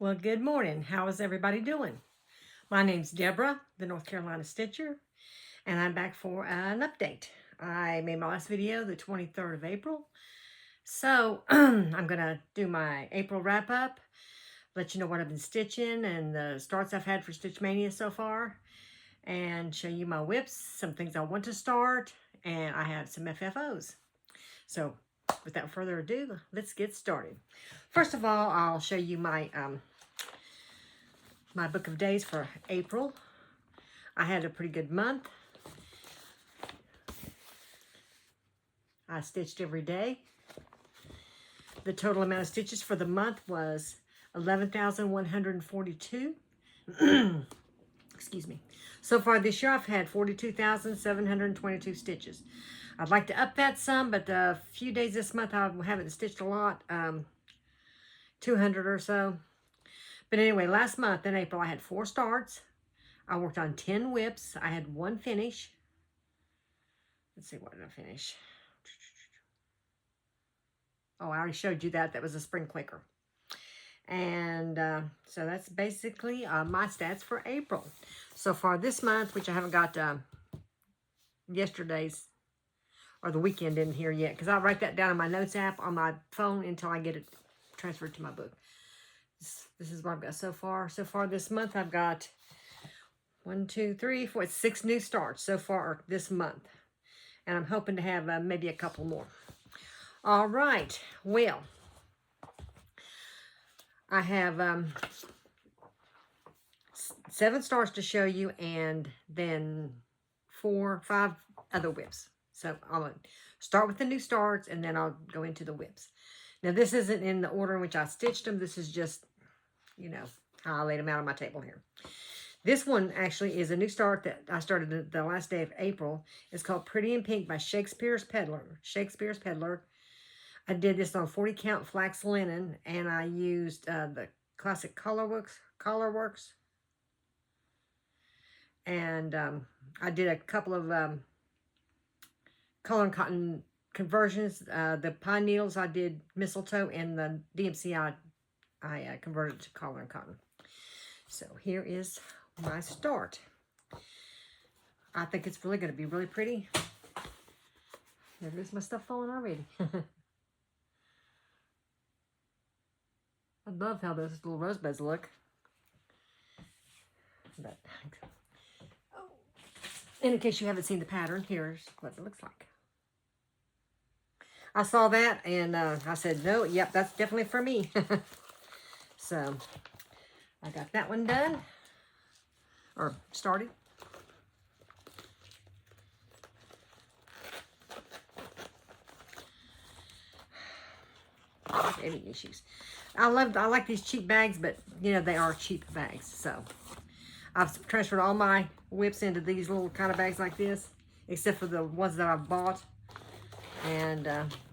Well, good morning. How is everybody doing? My name's Deborah, the North Carolina Stitcher, and I'm back for an update. I made my last video the 23rd of April. So I'm going to do my April wrap up, let you know what I've been stitching and the starts I've had for Stitch Mania so far, and show you my WIPS, some things I want to start, and I have some FFOs. So without further ado, let's get started. First of all, I'll show you my book of days for April. I had a pretty good month. I stitched every day. The total amount of stitches for the month was 11,142. Excuse me. So far this year, I've had 42,722 stitches. I'd like to up that some, but a few days this month I haven't stitched a lot, 200 or so. But anyway, last month in April, I had 4 starts. I worked on 10 WIPs. I had 1 finish. Let's see, what did I finish? Oh, I already showed you that. That was a spring clicker. And so that's basically my stats for April. So far this month, which I haven't got yesterday's or the weekend in here yet, because I'll write that down in my notes app on my phone until I get it transferred to my book. This is what I've got so far. So far this month, I've got 1, 2, 3, 4, 6 new starts so far this month. And I'm hoping to have maybe a couple more. All right. Well, I have 7 starts to show you and then 4, 5 other WIPs. So I'll start with the new starts and then I'll go into the WIPs. Now, this isn't in the order in which I stitched them. This is just, you know, how I laid them out on my table here. This one actually is a new start that I started the last day of April. It's called Pretty in Pink by Shakespeare's Peddler. Shakespeare's Peddler. I did this on 40 count flax linen, and I used the classic Colorworks. And I did a couple of color and cotton conversions. The pine needles I did mistletoe, and the DMC I converted to color and cotton. So here is my start. I think it's really going to be really pretty. There goes my stuff falling already. I love how those little rosebuds look. But, and in case you haven't seen the pattern, here's what it looks like. I saw that and I said, no, yep, that's definitely for me. So I got that one done, or started. Any issues? I like these cheap bags, but you know they are cheap bags. So I've transferred all my WIPs into these little kind of bags like this, except for the ones that I've bought, and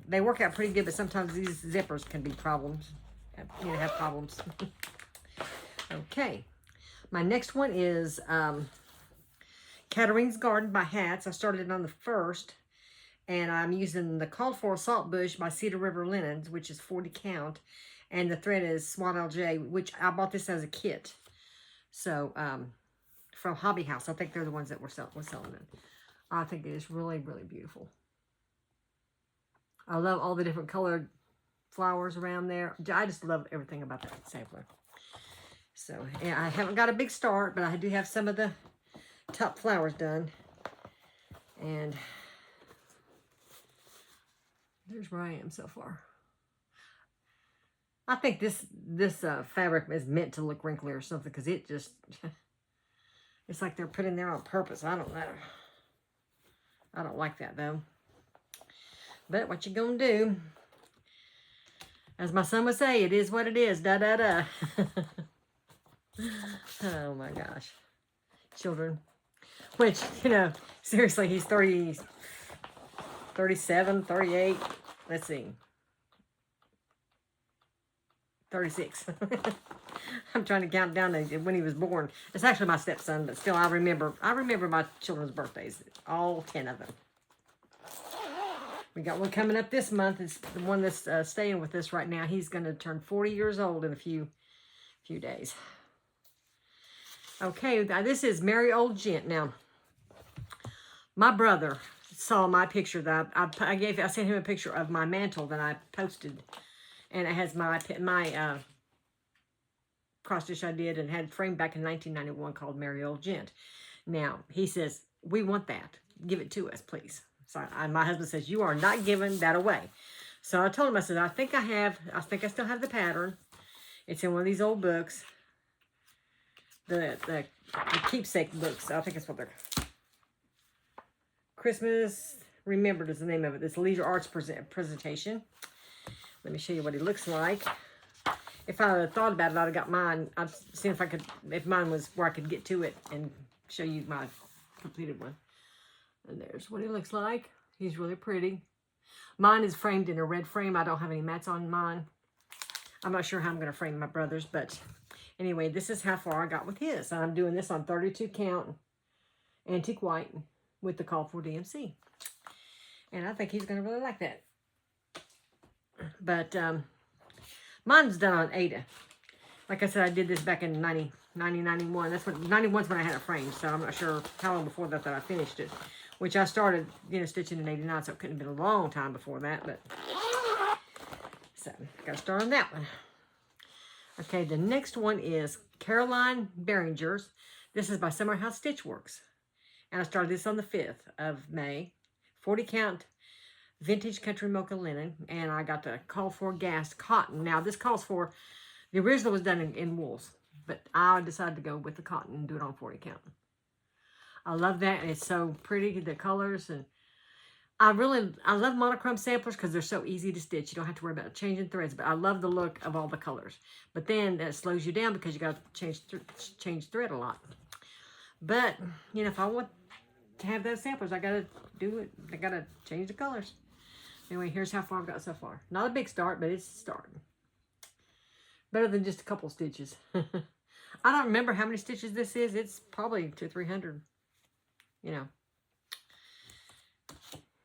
they work out pretty good. But sometimes these zippers can be problems. You know, have problems. Okay, my next one is Katarine's Garden by Hats. I started it on the 1st. And I'm using the Called For Salt Bush by Cedar River Linens, which is 40 count. And the thread is Swat LJ, which I bought this as a kit. So, from Hobby House. I think they're the ones that were selling it. I think it is really, really beautiful. I love all the different colored flowers around there. I just love everything about that sampler. So, yeah, I haven't got a big start, but I do have some of the top flowers done. And there's where I am so far. I think this fabric is meant to look wrinkly or something, because it just, it's like they're put in there on purpose. I don't know. I don't like that, though. But what you gonna do? As my son would say, it is what it is. Da, da, da. Oh, my gosh. Children. Which, you know, seriously, he's 30... 37, 38, let's see, 36. I'm trying to count down when he was born. It's actually my stepson, but still I remember my children's birthdays, all 10 of them. We got one coming up this month. It's the one that's staying with us right now. He's going to turn 40 years old in a few few days. Okay, now this is Merry Old Gent. Now, my brother saw my picture that I sent him a picture of my mantle that I posted, and it has my cross stitch I did and had framed back in 1991 called Merry Old Gent. Now, he says, we want that. Give it to us, please. So my husband says, you are not giving that away. So I told him, I said, I think I still have the pattern. It's in one of these old books. The keepsake books. I think that's what they're... Christmas Remembered is the name of it. This Leisure Arts presentation. Let me show you what he looks like. If I had thought about it, I'd have got mine. I'd see if mine was where I could get to it and show you my completed one. And there's what he looks like. He's really pretty. Mine is framed in a red frame. I don't have any mats on mine. I'm not sure how I'm going to frame my brother's, but anyway, this is how far I got with his. I'm doing this on 32 count antique white with the call for DMC. And I think he's going to really like that. But mine's done on Ada. Like I said, I did this back in 91. That's when 91's when I had it framed, so I'm not sure how long before that I finished it. Which I started, stitching in 89, so it couldn't have been a long time before that, but so got to start on that one. Okay, the next one is Caroline Behringer's. This is by Summer House Stitchworks. And I started this on the 5th of May. 40 count vintage country mocha linen. And I got the call for gas cotton. Now this calls for, the original was done in wools. But I decided to go with the cotton and do it on 40 count. I love that. And it's so pretty, the colors. And I love monochrome samplers because they're so easy to stitch. You don't have to worry about changing threads. But I love the look of all the colors. But then that slows you down because you got to change thread a lot. But, if I want to have those samplers, I got to do it. I got to change the colors. Anyway, here's how far I've got so far. Not a big start, but it's starting. Better than just a couple stitches. I don't remember how many stitches this is. It's probably 200-300.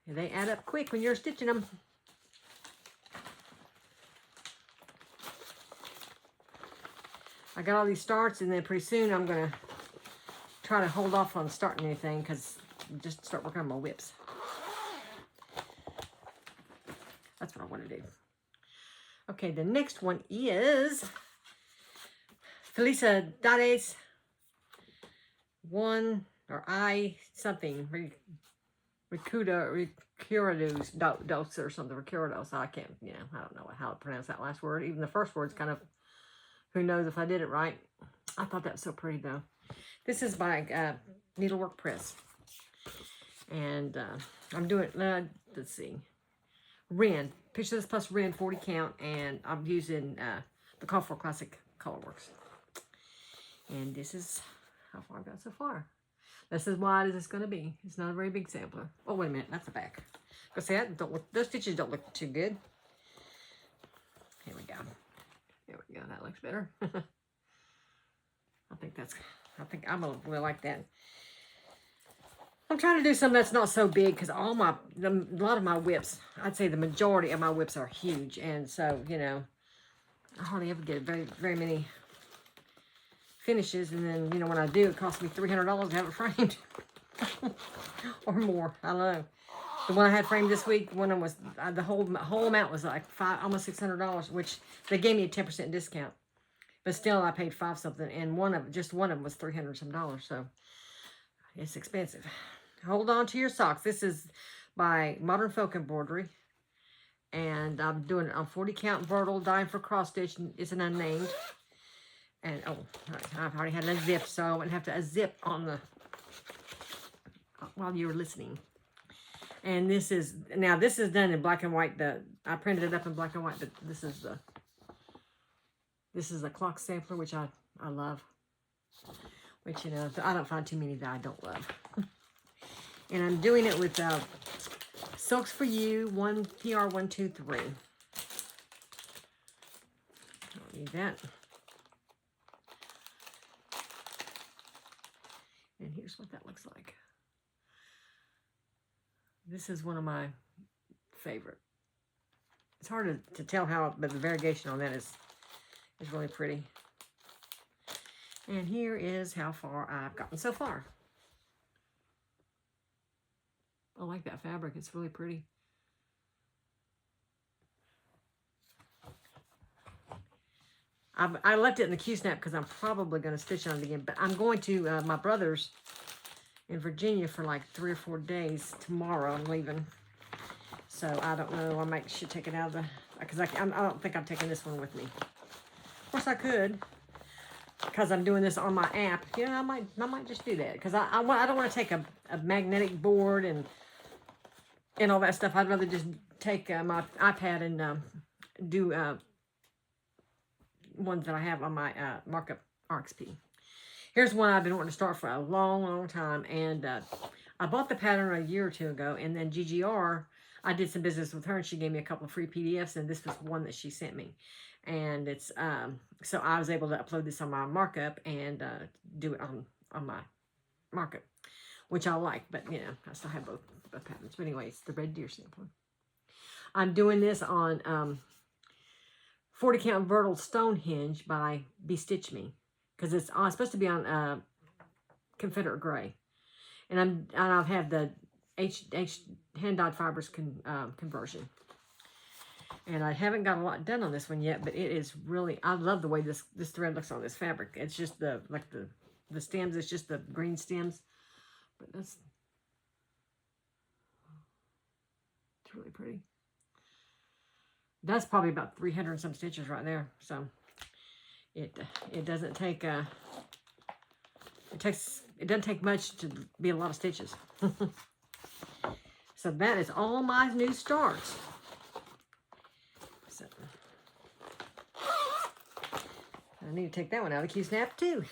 They add up quick when you're stitching them. I got all these starts, and then pretty soon I'm going to try to hold off on starting anything because just start working on my WIPS. That's what I want to do. Okay, the next one is Felicidades something. Recurados dos or something. Recurados. I can't, I don't know how to pronounce that last word. Even the first word's kind of, who knows if I did it right. I thought that was so pretty though. This is by Needlework Press. And I'm doing, let's see, Wren. Picture This Plus Wren 40 count. And I'm using the Call for Classic Colorworks. And this is how far I've got so far. That's as wide as it's going to be. It's not a very big sampler. Oh, wait a minute. That's the back. Because see, those stitches don't look too good. Here we go. There we go. That looks better. I think I'm going to really like that. I'm trying to do something that's not so big because a lot of my WIPS, I'd say the majority of my WIPS are huge. And so, I hardly ever get very, very many finishes, and then when I do, it costs me $300 to have it framed or more. I don't know. The one I had framed this week, one of them was the whole amount was like almost $600, which they gave me a 10% discount, but still I paid $5 something, and just one of them was $300 some. So it's expensive. Hold on to your socks. This is by Modern Folk Embroidery, and I'm doing it on 40 count Vertical, dying for cross stitch. It's an unnamed. And, I've already had it unzipped, so I wouldn't have to unzip on the, while you were listening. And this is done in black and white. I printed it up in black and white, but this is a clock sampler, which I love. Which, I don't find too many that I don't love. And I'm doing it with Silks for You, PR123. Don't need that. And here's what that looks like. This is one of my favorite. It's hard to tell how, but the variegation on that is really pretty. And here is how far I've gotten so far. I like that fabric. It's really pretty. I left it in the Q-snap because I'm probably going to stitch on it again. But I'm going to my brother's in Virginia for like 3 or 4 days. Tomorrow I'm leaving. So I don't know. I should take it out of the... Because I don't think I'm taking this one with me. Of course I could. Because I'm doing this on my app. You know, I might just do that. Because I don't want to take a magnetic board and all that stuff. I'd rather just take my iPad and do ones that I have on my markup RXP. Here's one I've been wanting to start for a long, long time. And I bought the pattern a year or 2 ago. And then GGR, I did some business with her. And she gave me a couple of free PDFs. And this was one that she sent me. And it's, so I was able to upload this on my markup and do it on my markup, which I like. But, you know, I still have both patterns. But anyway, it's the Red Deer sampler. I'm doing this on 40 Count Vertical Stonehenge by Bestitch Me. Because it's supposed to be on Confederate Gray. And I've had the hand-dyed fibers conversion. And I haven't got a lot done on this one yet, but it is really, I love the way this thread looks on this fabric. It's just the stems, it's just the green stems. But it's really pretty. That's probably about 300 and some stitches right there. So it doesn't take it doesn't take much to be a lot of stitches. So that is all my new starts. So I need to take that one out of the Q-snap too.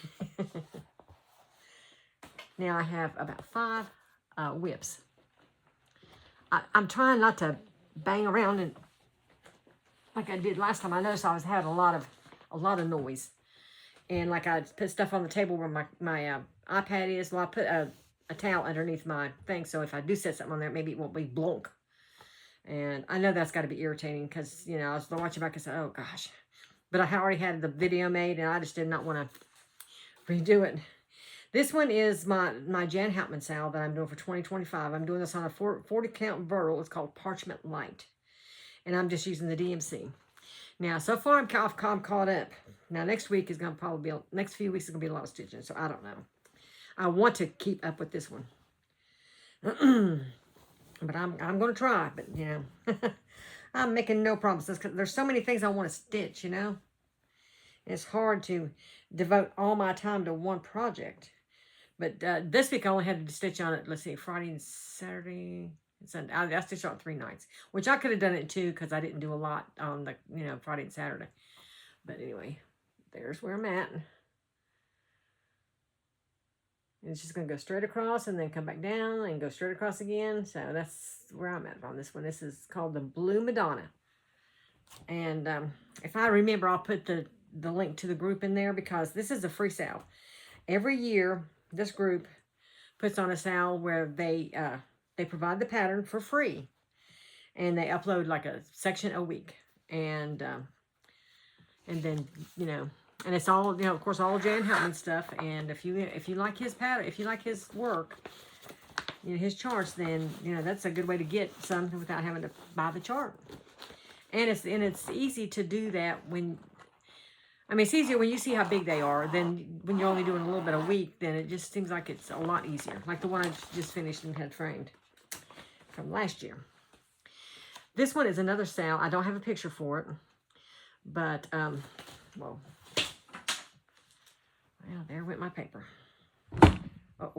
Now I have about 5 WIPS. I'm trying not to bang around and like I did last time. I noticed I was having a lot of noise, and like I put stuff on the table where my iPad is. Well, I put a towel underneath my thing, so if I do set something on there, maybe it won't be blunk. And I know that's got to be irritating because, you know, I was watching back and said, oh gosh. But I already had the video made and I just did not want to redo it. This one is my Jan Houtman sale that I'm doing for 2025. I'm doing this on a 40 count vertical. It's called Parchment Light. And I'm just using the DMC. Now, so far I'm caught up. Now, next week is going to probably be, next few weeks is going to be a lot of stitching. So I don't know. I want to keep up with this one. But I'm going to try. But, you know, I'm making no promises because there's so many things I want to stitch, you know. It's hard to devote all my time to one project. But this week I only had to stitch on it, let's see, Friday and Saturday and Sunday. I stitched on 3 nights, which I could have done it too because I didn't do a lot on the, you know, Friday and Saturday. But anyway, there's where I'm at. And it's just going to go straight across and then come back down and go straight across again. So that's where I'm at on this one. This is called the Blue Madonna. And if I remember, I'll put the link to the group in there because this is a free sale. Every year, this group puts on a sale where they provide the pattern for free. And they upload like a section a week. And then, you know, and it's all, you know, of course, all Jan Houtman stuff. And if you like his pattern, if you like his work, you know, his charts, then, you know, that's a good way to get something without having to buy the chart. And it's easy to do that when, I mean, it's easier when you see how big they are than when you're only doing a little bit a week. Then it just seems like it's a lot easier. Like the one I just finished and had framed from last year. This one is another sale. I don't have a picture for it, but well, there went my paper. Oh,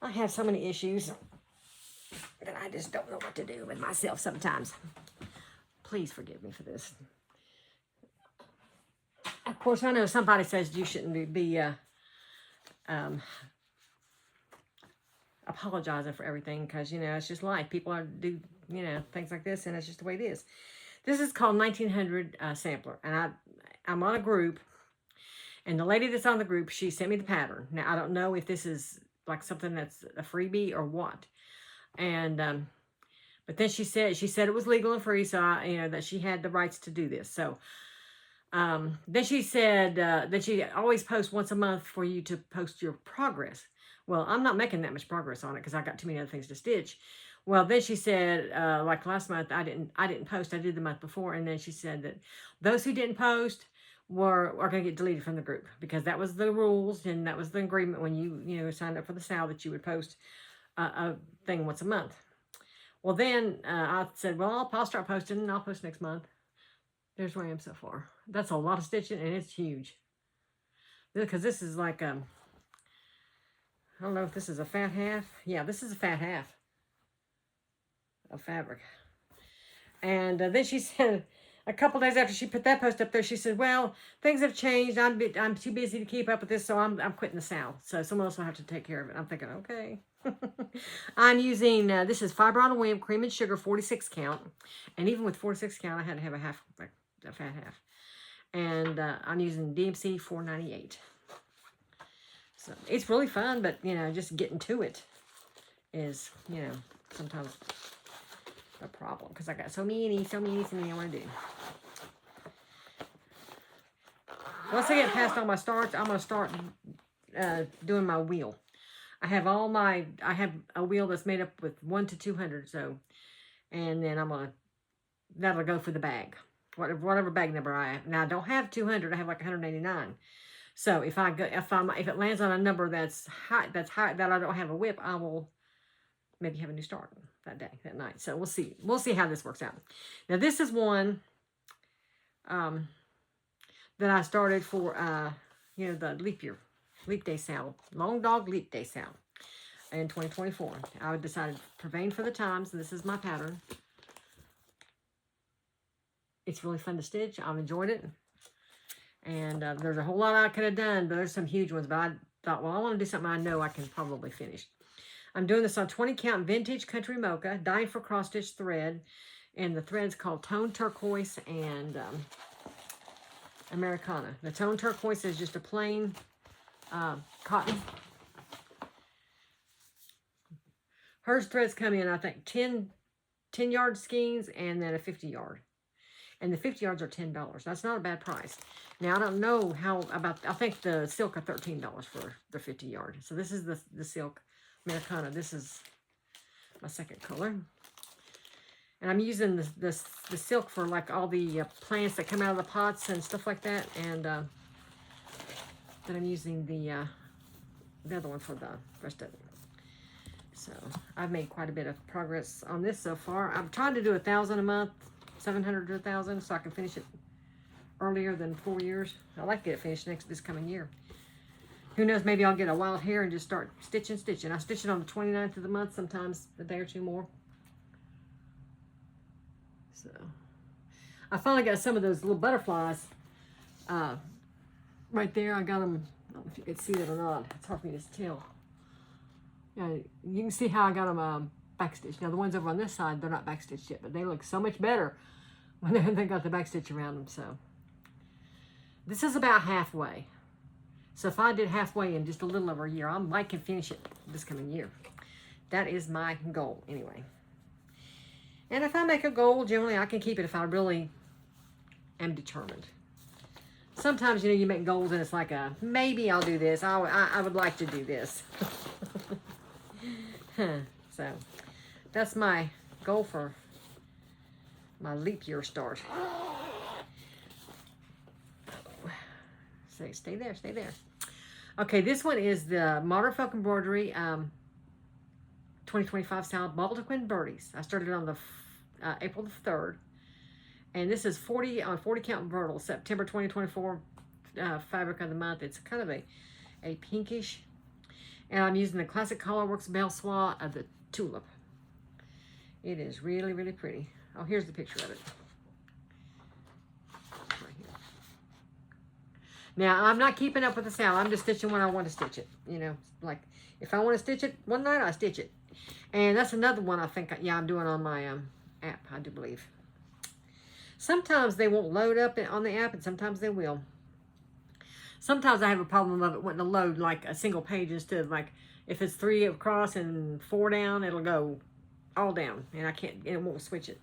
I have so many issues that I just don't know what to do with myself sometimes. Please forgive me for this. Of course, I know somebody says you shouldn't be apologizing for everything because, you know, it's just life. People do, you know, things like this, and it's just the way it is. This is called 1900 Sampler, and I'm on a group, and the lady that's on the group, she sent me the pattern. Now, I don't know if this is like something that's a freebie or what. And but then she said it was legal and free, so you know that she had the rights to do this. So Then she said that she always posts once a month for you to post your progress. Well, I'm not making that much progress on it because I got too many other things to stitch. Well, then she said, like last month, I didn't post. I did the month before, and then she said that those who didn't post are going to get deleted from the group because that was the rules and that was the agreement when you signed up for the sale that you would post a thing once a month. Well, then I said, well, I'll start posting and I'll post next month. There's where I am so far. That's a lot of stitching and it's huge. Because this is like, I don't know if this is a fat half. Yeah, this is a fat half of fabric. And then she said, a couple days after she put that post up there, she said, well, things have changed. I'm too busy to keep up with this, so I'm quitting the sale. So someone else will have to take care of it. I'm thinking, okay. I'm using, this is Fiber on a Whim Cream and Sugar 46 count. And even with 46 count, I had to have a fat half. And I'm using DMC 498. So it's really fun, but, just getting to it is, sometimes a problem. Because I got so many I want to do. Once I get past all my starts, I'm going to start doing my wheel. I have a wheel that's made up with 1 to 200, so, and then that'll go for the bag. Whatever bag number I have. Now I don't have 200, I have like 189. So if it lands on a number that's high that I don't have a WIP, I will maybe have a new start that night. So we'll see how this works out. Now this is one that I started for the leap day sale, long dog leap day sale in 2024. I decided purveying for the times, and this is my pattern. It's really fun to stitch. I've enjoyed it. And there's a whole lot I could have done, but there's some huge ones. But I thought, well, I want to do something I know I can probably finish. I'm doing this on 20 count vintage country mocha, dyed for cross stitch thread. And the thread's called Tone Turquoise and Americana. The Tone Turquoise is just a plain cotton. Hers threads come in, I think, 10 yard skeins and then a 50 yard. And the 50 yards are $10. That's not a bad price. Now, I don't know I think the silk are $13 for the 50 yard. So this is the silk Americana. This is my second color. And I'm using the silk for like all the plants that come out of the pots and stuff like that. And then I'm using the other one for the rest of it. So I've made quite a bit of progress on this so far. I'm trying to do 1,000 a month. 700 to 1,000, so I can finish it earlier than 4 years. I'd like to get it finished this coming year. Who knows, maybe I'll get a wild hair and just start stitching. I stitch it on the 29th of the month, sometimes a day or two more. So, I finally got some of those little butterflies right there. I got them, I don't know if you can see that or not. It's hard for me to tell. Yeah, you can see how I got them backstitched. Now the ones over on this side, they're not backstitched yet, but they look so much better when they got the backstitch around them. So this is about halfway. So if I did halfway in just a little over a year, I might can finish it this coming year. That is my goal anyway. And if I make a goal, generally I can keep it if I really am determined. Sometimes, you make goals and it's like maybe I'll do this. I would like to do this. So that's my goal for my leap year start. So stay there. Okay, this one is the Modern Folk Embroidery 2025 style Baltic Birdies. I started on the April the 3rd. And this is 40 count Vertical, September 2024 fabric of the month. It's kind of a pinkish. And I'm using the Classic Colorworks Belle Soie of the Tulip. It is really, really pretty. Oh, here's the picture of it. Right here. Now, I'm not keeping up with the sale. I'm just stitching when I want to stitch it. Like if I want to stitch it one night, I stitch it. And that's another one I think, I'm doing on my app, I do believe. Sometimes they won't load up on the app, and sometimes they will. Sometimes I have a problem of it wanting to load like a single page instead of like, if it's 3 across and 4 down, it'll go all down, and it won't switch it.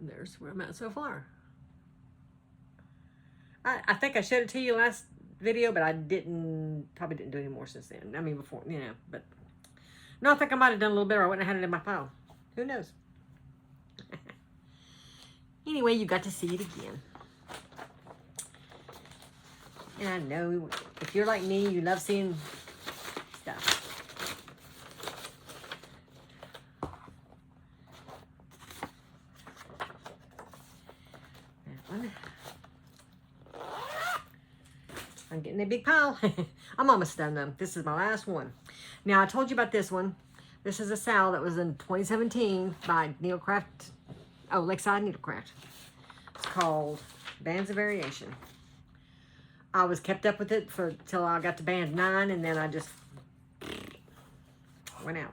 And there's where I'm at so far. I think I showed it to you last video, but I probably didn't do any more since then. I mean, before, you know, but no, I think I might have done a little better. I wouldn't have had it in my file. Who knows? Anyway, you got to see it again. And I know if you're like me, you love seeing stuff. That one. I'm getting a big pile. I'm almost done though. This is my last one. Now I told you about this one. This is a sale that was in 2017 by Needlecraft. Oh, Lakeside Needlecraft. It's called Bands of Variation. I was kept up with it till I got to band 9, and then I just went out.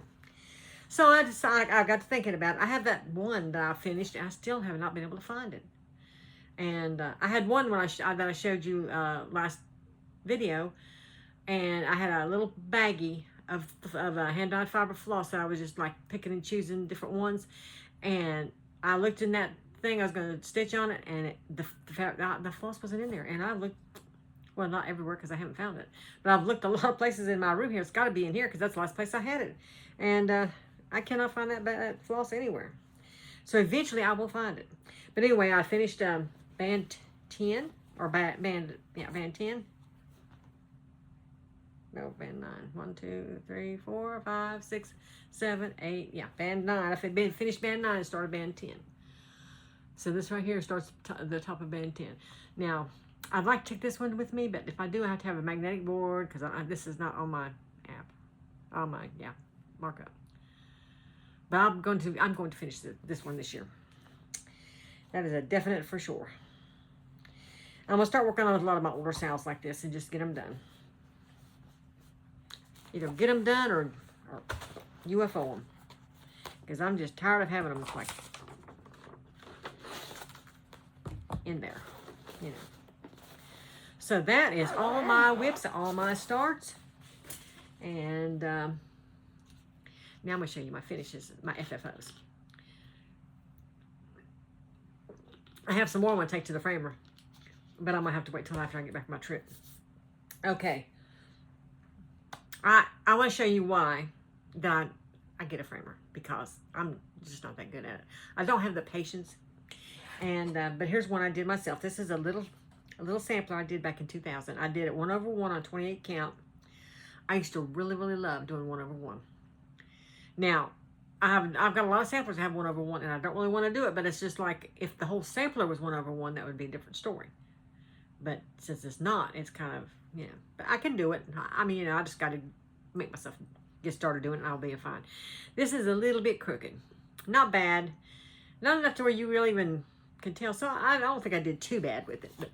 So I got to thinking about it. I have that one that I finished, and I still have not been able to find it. And I had one when that I showed you last video, and I had a little baggie of hand-dyed fiber floss that I was just like picking and choosing different ones, and I looked in that thing I was going to stitch on it, and the floss wasn't in there, and I looked, well, not everywhere because I haven't found it, but I've looked a lot of places in my room here. It's got to be in here because that's the last place I had it, and I cannot find that floss anywhere. So eventually I will find it. But anyway, I finished band 10, or band 10. No, band 9. 1, 2, 3, 4, 5, 6, 7, 8. Yeah, band 9. I finished band 9 and started band 10. So this right here starts the top of band 10. Now, I'd like to take this one with me, but if I do, I have to have a magnetic board because this is not on my app. On my, markup. But I'm going to finish this one this year. That is a definite for sure. I'm going to start working on a lot of my older sales like this and just get them done. Either get them done or UFO them. Because I'm just tired of having them like in there, you know. So that is all my WIPs, all my starts. And now I'm going to show you my finishes, my FFOs. I have some more I want to take to the framer, but I'm going to have to wait till after I get back from my trip. Okay. I want to show you why that I get a framer, because I'm just not that good at it. I don't have the patience. And but here's one I did myself. This is a little sampler I did back in 2000. I did it 1/1 on 28 count. I used to really love doing 1/1. Now I've got a lot of samplers that have 1/1, and I don't really want to do it. But it's just like if the whole sampler was 1/1, that would be a different story. But since it's not, it's kind of, you know. But I can do it. I mean, you know, I just got to make myself get started doing it, and I'll be fine. This is a little bit crooked. Not bad. Not enough to where you really even can tell. So I don't think I did too bad with it. But,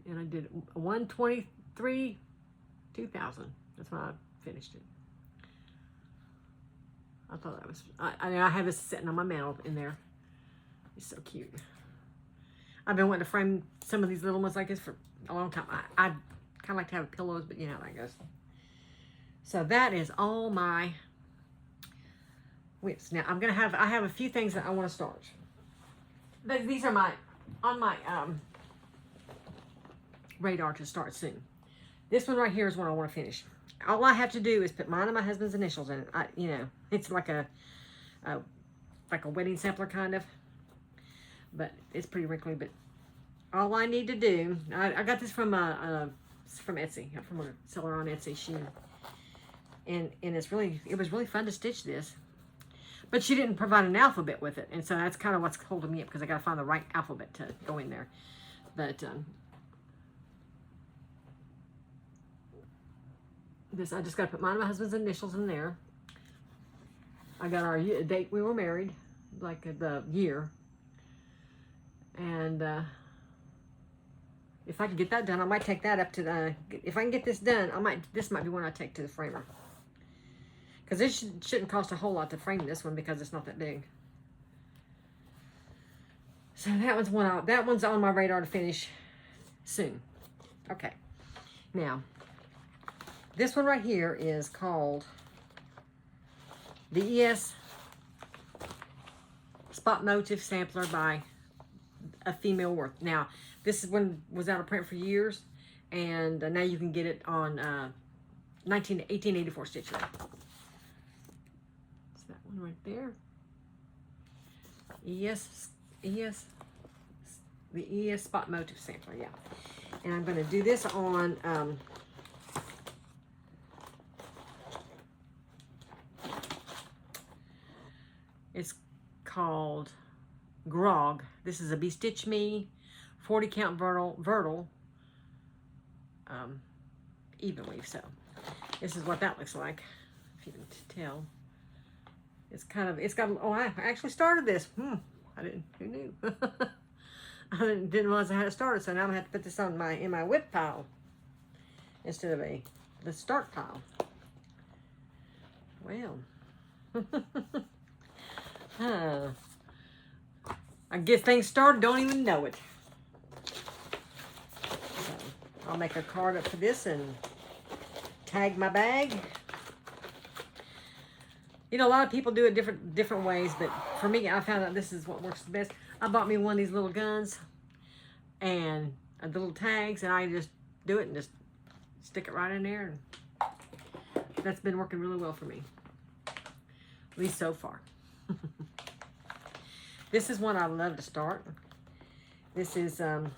and I did 1/23/2000. That's when I finished it. I thought that was, I have it sitting on my mantle in there. It's so cute. I've been wanting to frame some of these little ones like this for a long time. I kind of like to have pillows, but you know how that goes. So that is all my WIPs. Now I have a few things that I want to start. But these are on my radar to start soon. This one right here is one I want to finish. All I have to do is put mine and my husband's initials in it. You know, it's like a wedding sampler kind of. But it's pretty wrinkly. But all I need to do, I got this from Etsy, from a seller on Etsy. And it was really fun to stitch this. But she didn't provide an alphabet with it, and so that's kind of what's holding me up, because I got to find the right alphabet to go in there. But I just got to put mine and my husband's initials in there. I got our date we were married, like the year. And if I can get that done, I might take that up to the. If I can get this done, this might be one I take to the framer. Because this shouldn't cost a whole lot to frame this one, because it's not that big. So that one's on my radar to finish soon. Okay. Now, this one right here is called the ES Spot Motif Sampler by a female worth. Now, this is one was out of print for years, and now you can get it on 1884 stitch rate. It's that one right there. The ES spot motif sampler, yeah. And I'm going to do this on it's called Grog. This is a Bestitch Me 40 count vertical even weave. So this is what that looks like, if you can tell. It's kind of, it's got, oh, I actually started this. I didn't, who knew? I didn't realize I had it started, so now I'm gonna have to put this on in my WIP pile instead of the start pile. Well, I get things started, don't even know it. So I'll make a card up for this and tag my bag. You know, a lot of people do it different ways, but for me, I found out this is what works the best. I bought me one of these little guns and the little tags, and I just do it and just stick it right in there. And that's been working really well for me, at least so far. This is one I love to start. This is the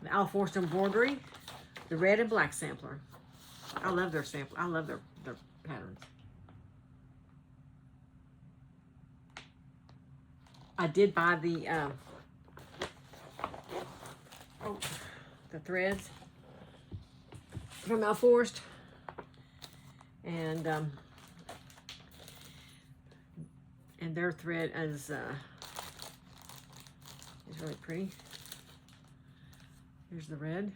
Al Forst embroidery, the red and black sampler. I love their sample. I love their patterns. I did buy the threads from Al Forst, and their thread is really pretty. Here's the red.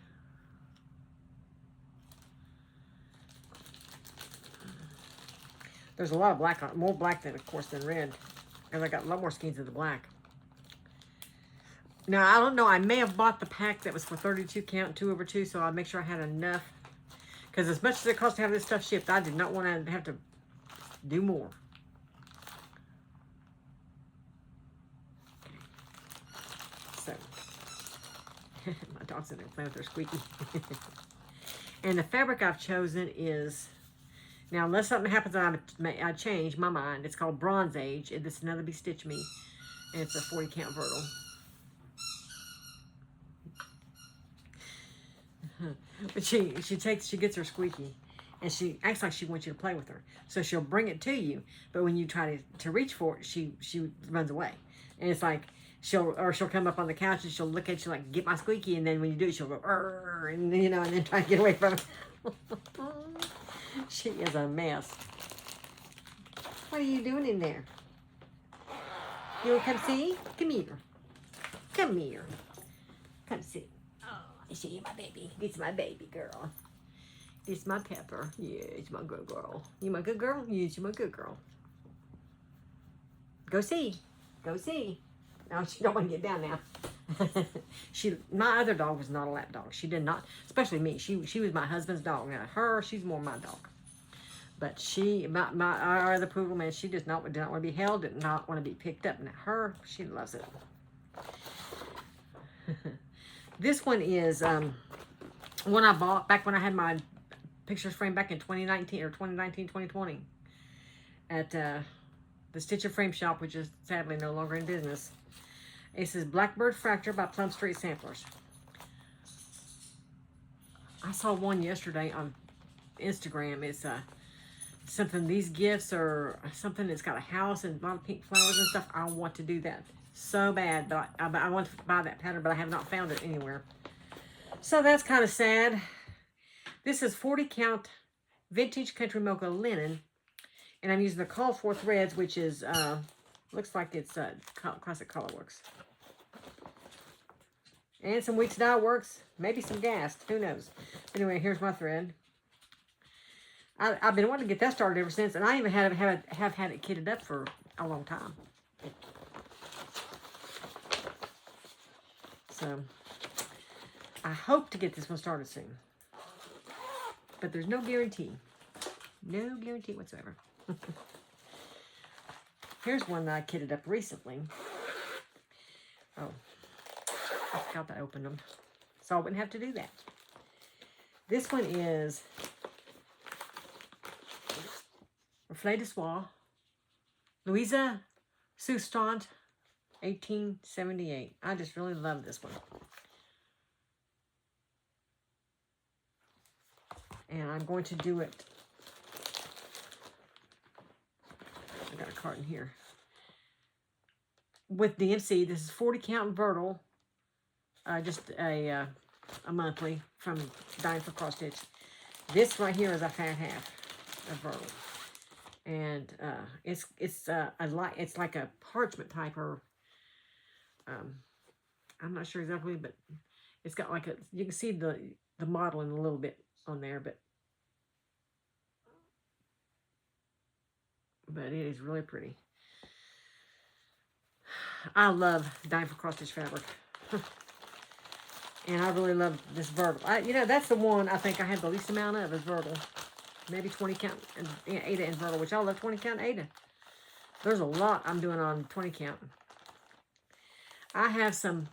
There's a lot of black on it, more black than, of course, than red. And I got a lot more skeins of the black. Now, I don't know. I may have bought the pack that was for 32 count, 2/2, so I'll make sure I had enough. Because as much as it costs to have this stuff shipped, I did not want to have to do more. So, my dog's in there playing with her squeaky. And the fabric I've chosen is... Now, unless something happens and I change my mind, it's called Bronze Age. This is another Bestitch Me, and it's a 40 count vertical. But she gets her squeaky, and she acts like she wants you to play with her. So she'll bring it to you, but when you try to reach for it, she runs away. And it's like she'll come up on the couch and she'll look at you like, "Get my squeaky," and then when you do it, she'll go, "Arr," and then try to get away from it. She is a mess. What are you doing in there? You want to come see? Come here. Come here. Come see. Oh, I see you, my baby. This is my baby girl. This is my Pepper. Yeah, it's my good girl. You my good girl? Yes, you my good girl. Go see. Go see. No, she don't want to get down now. My other dog was not a lap dog. She did not, especially me. She was my husband's dog. Now she's more my dog. But our other poodle, man, she did not want to be held, did not want to be picked up. Now she loves it. This one is one I bought back when I had my pictures framed back in 2020 at the Stitch and Frame shop, which is sadly no longer in business. This is Blackbird Fracture by Plum Street Samplers. I saw one yesterday on Instagram. It's something, these gifts or something that's got a house and a lot of pink flowers and stuff. I want to do that so bad, but I want to buy that pattern, but I have not found it anywhere. So that's kind of sad. This is 40 count vintage country mocha linen, and I'm using the called for threads, which is looks like it's Classic Colorworks. And some Weeks Dye Works, maybe some Gas, who knows. Anyway, here's my thread. I've been wanting to get that started ever since, and I even have had it kitted up for a long time. So, I hope to get this one started soon. But there's no guarantee. No guarantee whatsoever. Here's one that I kitted up recently. Oh, I forgot to open them. So I wouldn't have to do that. This one is Reflet de Soie, Louisa Soustante, 1878. I just really love this one. And I'm going to do it. I got a carton here. With DMC, this is 40 count Vertil. Just a monthly from Dying for Cross Stitch. This right here is a fat half of Vertil. And it's like a parchment type, or I'm not sure exactly, but it's got like a, you can see the modeling a little bit on there, but it is really pretty. I love Dying for Cross Stitch fabric. And I really love this Vertil. You know, that's the one I think I have the least amount of is Vertil. Maybe 20 count and Ada and Vertil, which I love 20 count Ada. There's a lot I'm doing on 20 count. I have some,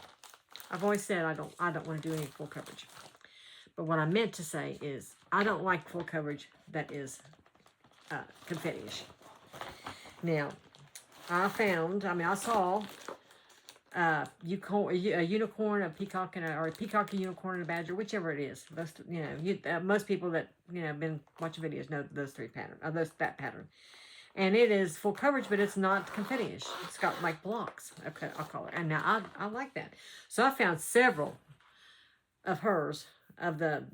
I've always said I don't want to do any full coverage. But what I meant to say is I don't like full coverage that is confetti-ish. Now, I saw a unicorn, a peacock, or a peacock, a unicorn, and a badger, whichever it is. Those, you know, most people that have been watching videos know those three pattern, that pattern, and it is full coverage, but it's not confetti-ish. It's got like blocks. Okay, I'll call it. And now I like that. So I found several of hers, of the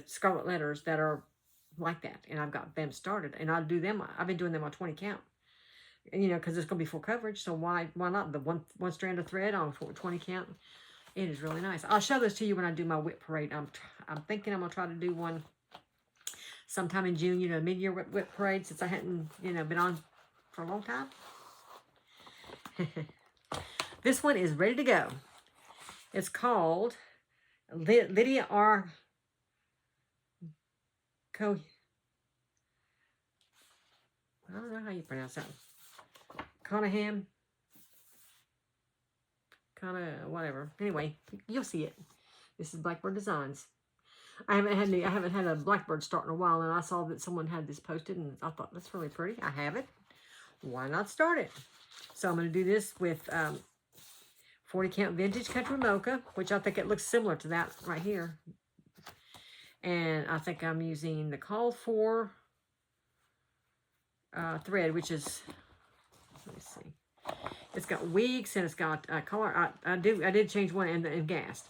scarlet letters that are like that, and I've got them started, and I'll do them. I've been doing them on 20 count. And, you know, because it's going to be full coverage, so why not the one strand of thread on 20 count? It is really nice. I'll show those to you when I do my WIP parade. I'm thinking I'm going to try to do one sometime in June, you know, mid-year WIP parade, since I hadn't, you know, been on for a long time. This one is ready to go. It's called Lydia R. I don't know how you pronounce that. Conaham, whatever. Anyway, you'll see it. This is Blackbird Designs. I haven't had a Blackbird start in a while, and I saw that someone had this posted, and I thought that's really pretty. I have it. Why not start it? So I'm going to do this with 40 count vintage country mocha, which I think it looks similar to that right here. And I think I'm using the called for thread, which is, let me see, it's got weeks and it's got color. I did change one in Gast.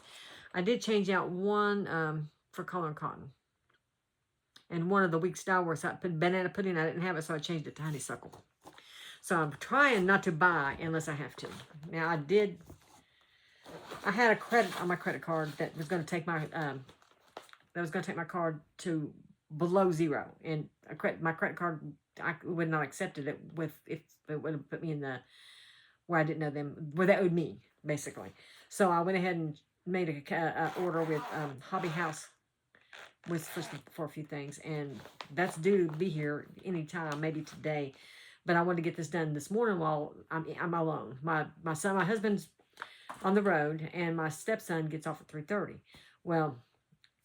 I did change out one for color and cotton, and one of the weeks style where I put banana pudding. I didn't have it, so I changed it to honeysuckle. So I'm trying not to buy unless I have to. Now I had a credit on my credit card that was going to take my card to below zero, and my credit card, I would not accepted it if it would have put me in the where I didn't know them, where they owed me, basically. So I went ahead and made a order with Hobby House for a few things, and that's due to be here anytime, maybe today. But I wanted to get this done this morning while I'm alone. My husband's on the road, and my stepson gets off at 3:30. Well,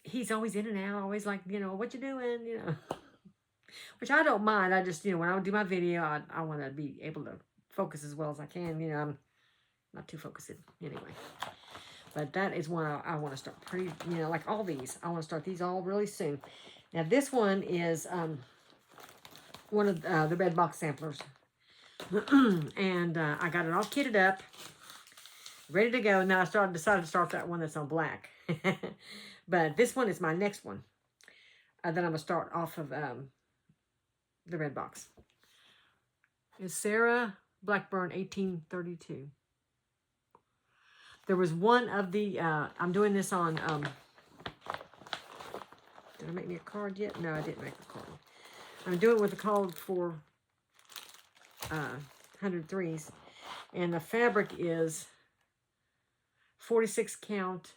he's always in and out, always like, you know, what you doing, you know, which I don't mind. I just, you know, when I do my video, I want to be able to focus as well as I can. You know, I'm not too focused anyway. But that is one I want to start pretty, you know, like all these. I want to start these all really soon. Now, this one is one of the red box samplers. And I got it all kitted up, ready to go. Now, decided to start that one that's on black. But this one is my next one. Then I'm going to start off of the red box. It's Sarah Blackburn, 1832. There was one of the, I'm doing this on, did I make me a card yet? No, I didn't make a card. I'm doing it with the called for 103s. And the fabric is 46 count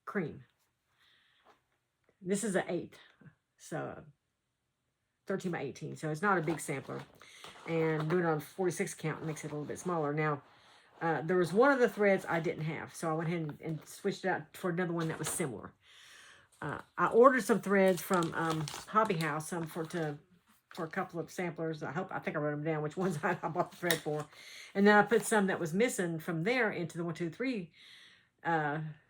cream. This is an 8, so 13 by 18, so it's not a big sampler. And doing it on 46 count makes it a little bit smaller. Now, there was one of the threads I didn't have, so I went ahead and switched it out for another one that was similar. I ordered some threads from Hobby House, some for a couple of samplers. I think I wrote them down, which ones I bought the thread for. And then I put some that was missing from there into the 1, 2, 3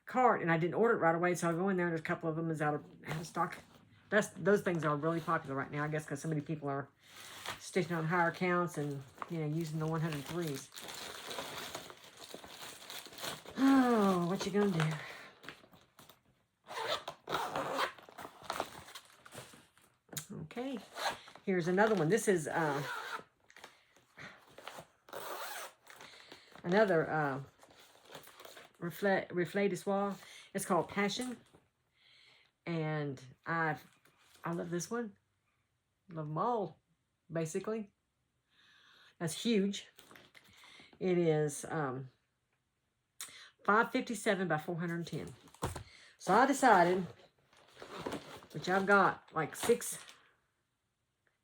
cart, and I didn't order it right away, so I go in there and there's a couple of them is out of stock. Those things are really popular right now, I guess, because so many people are stitching on higher counts and, you know, using the 103s. Oh, what you gonna do? Okay, here's another one. This is another Reflet de Soie. It's called Passion, and I love this one. Love them all, basically. That's huge. It is 557 by 410. So I decided, which I've got like 6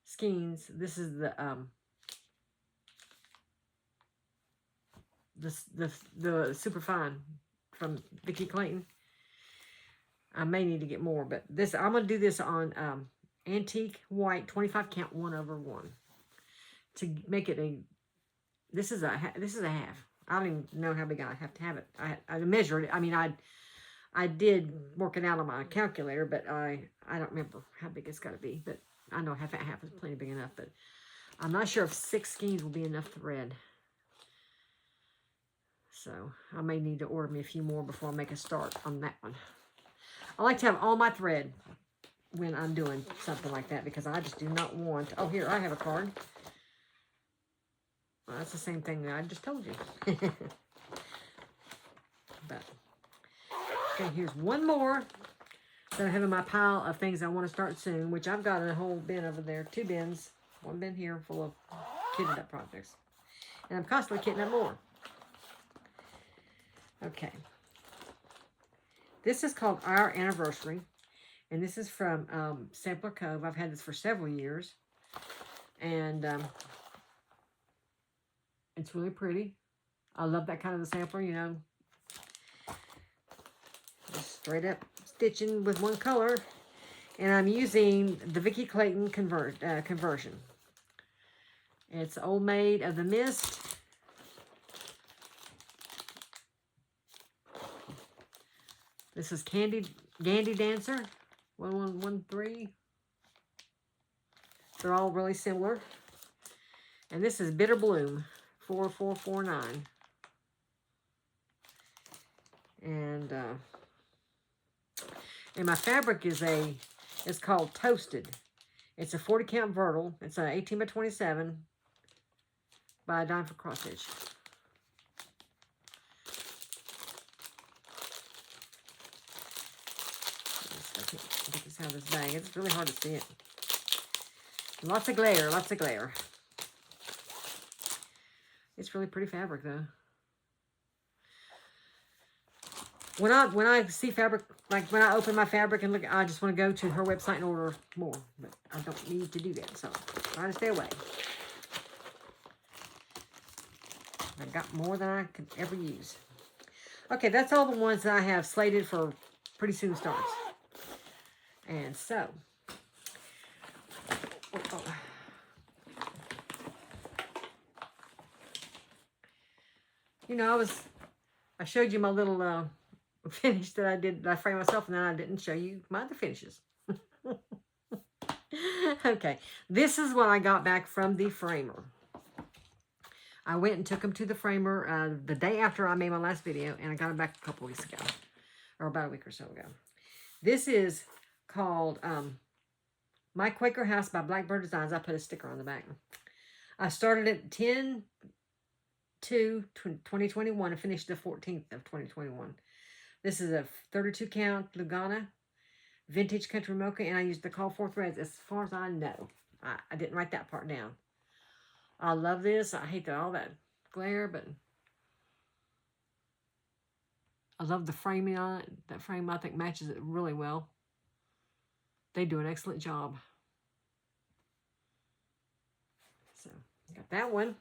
skeins. This is the super fine from Vicki Clayton. I may need to get more, but this I'm gonna do this on antique white 25 count 1/1 to make it a. This is a half. I don't even know how big I have to have it. I measured it. I mean, I did work it out on my calculator, but I don't remember how big it's got to be. But I know half is plenty big enough. But I'm not sure if 6 skeins will be enough thread. So I may need to order me a few more before I make a start on that one. I like to have all my thread when I'm doing something like that because I just do not want. Oh, here I have a card. Well, that's the same thing that I just told you. But okay, here's one more that I have in my pile of things I want to start soon, which I've got a whole bin over there, 2 bins, 1 bin here full of kitted up projects, and I'm constantly kitting up more. Okay, this is called Our Anniversary, and this is from Sampler Cove. I've had this for several years, and it's really pretty. I love that kind of a sampler, you know. Just straight up stitching with one color. And I'm using the Vicki Clayton conversion. It's Old Maid of the Mist. This is Gandy Dancer 1113. They're all really similar. And this is Bitter Bloom 4449. And my fabric is it's called Toasted. It's a 40 count vertical. It's an 18 by 27 by a dime for cross stitch. Get this out of this bag. It's really hard to see it. Lots of glare, lots of glare. It's really pretty fabric though. When I see fabric, like when I open my fabric and look, I just want to go to her website and order more. But I don't need to do that, so I'm trying to stay away. I got more than I could ever use. Okay, that's all the ones that I have slated for pretty soon starts. And so, you know, I showed you my little finish that I did, that I framed myself, and then I didn't show you my other finishes. Okay, this is what I got back from the framer. I went and took them to the framer the day after I made my last video, and I got them back a couple weeks ago, or about a week or so ago. This is called My Quaker House by Blackbird Designs. I put a sticker on the back. I started at 10/2/2021 and finished the 14th of 2021. This is a 32 count Lugana vintage country mocha, and I used the call for threads as far as I know. I didn't write that part down. I love this. I hate all that glare, but I love the framing on it. That frame, I think, matches it really well. They do an excellent job. So, Got that one.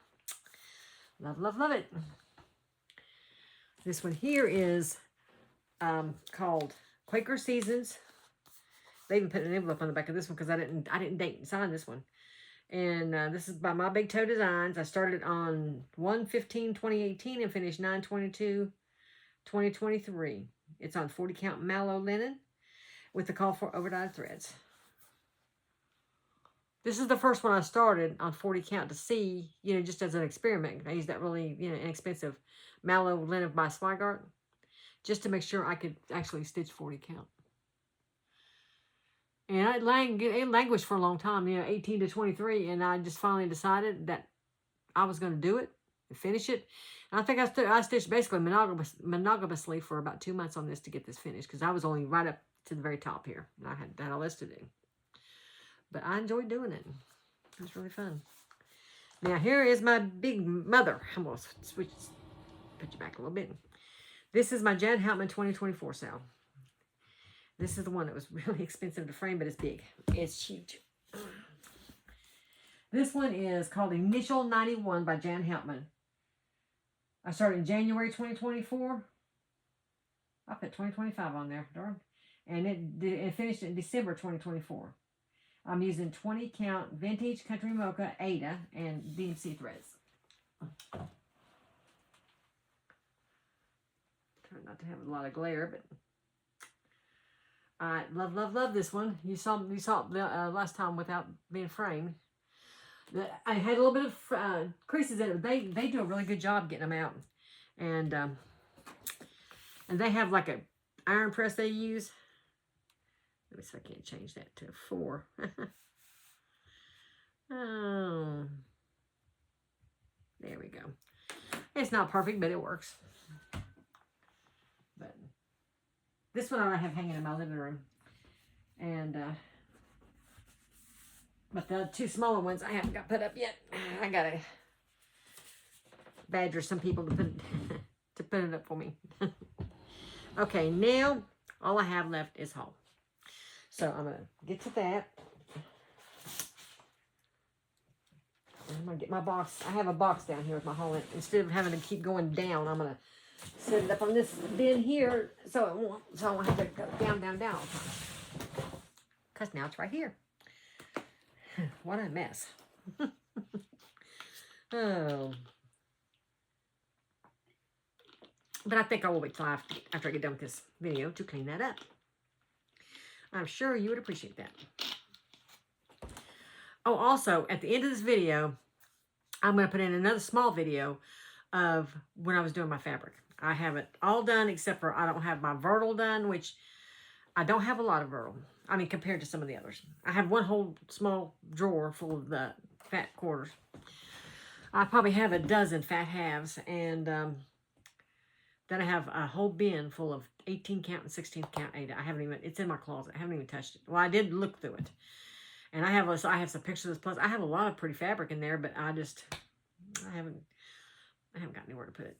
Love, love, love it. This one here is called Quaker Seasons. They even put an envelope on the back of this one because I didn't date and sign this one. And this is by My Big Toe Designs. I started on 1/15/2018 and finished 9/22/2023. It's on 40 count mallow linen with the call for overdyed threads. This is the first one I started on 40 count to see, you know, just as an experiment. I used that really, you know, inexpensive mallow linen by Swigart just to make sure I could actually stitch 40 count. And it languished for a long time, you know, 18 to 23. And I just finally decided that I was going to do it and finish it. And I think I stitched basically monogamously for about 2 months on this to get this finished. Because I was only right up to the very top here. And I had a list to do. But I enjoyed doing it. It was really fun. Now here is my big mother. I'm going to put you back a little bit. This is my Jan Houtman 2024 sale. This is the one that was really expensive to frame, but it's big. It's huge. This one is called Initial 91 by Jan Houtman. I started in January 2024. I put 2025 on there, darn. And it finished in December 2024. I'm using 20 count vintage country mocha, Ada, and DMC threads. Try not to have a lot of glare, but I love, love, love this one. You saw it last time without being framed. I had a little bit of creases in it. They do a really good job getting them out, and they have like a iron press they use. Let me see if I can't change that to 4. Oh, there we go. It's not perfect, but it works. But this one I have hanging in my living room, and but the 2 smaller ones I haven't got put up yet. I gotta badger some people to put it up for me. Okay, now all I have left is haul. So I'm going to get to that. I'm going to get my box. I have a box down here with my haul in. Instead of having to keep going down, I'm going to set it up on this bin here so I won't have to go down, down, down. Because now it's right here. What a mess. Oh. But I think I will wait till after I get done with this video to clean that up. I'm sure you would appreciate that. Oh, also, at the end of this video, I'm going to put in another small video of when I was doing my fabric. I have it all done except for I don't have my vertical done, which I don't have a lot of vertical. I mean, compared to some of the others. I have one whole small drawer full of the fat quarters. I probably have a dozen fat halves, and then I have a whole bin full of 18 count and 16 count Ada. I haven't even, it's in my closet. I haven't even touched it. Well, I did look through it. And I have some pictures of this. Plus, I have a lot of pretty fabric in there, but I haven't got anywhere to put it.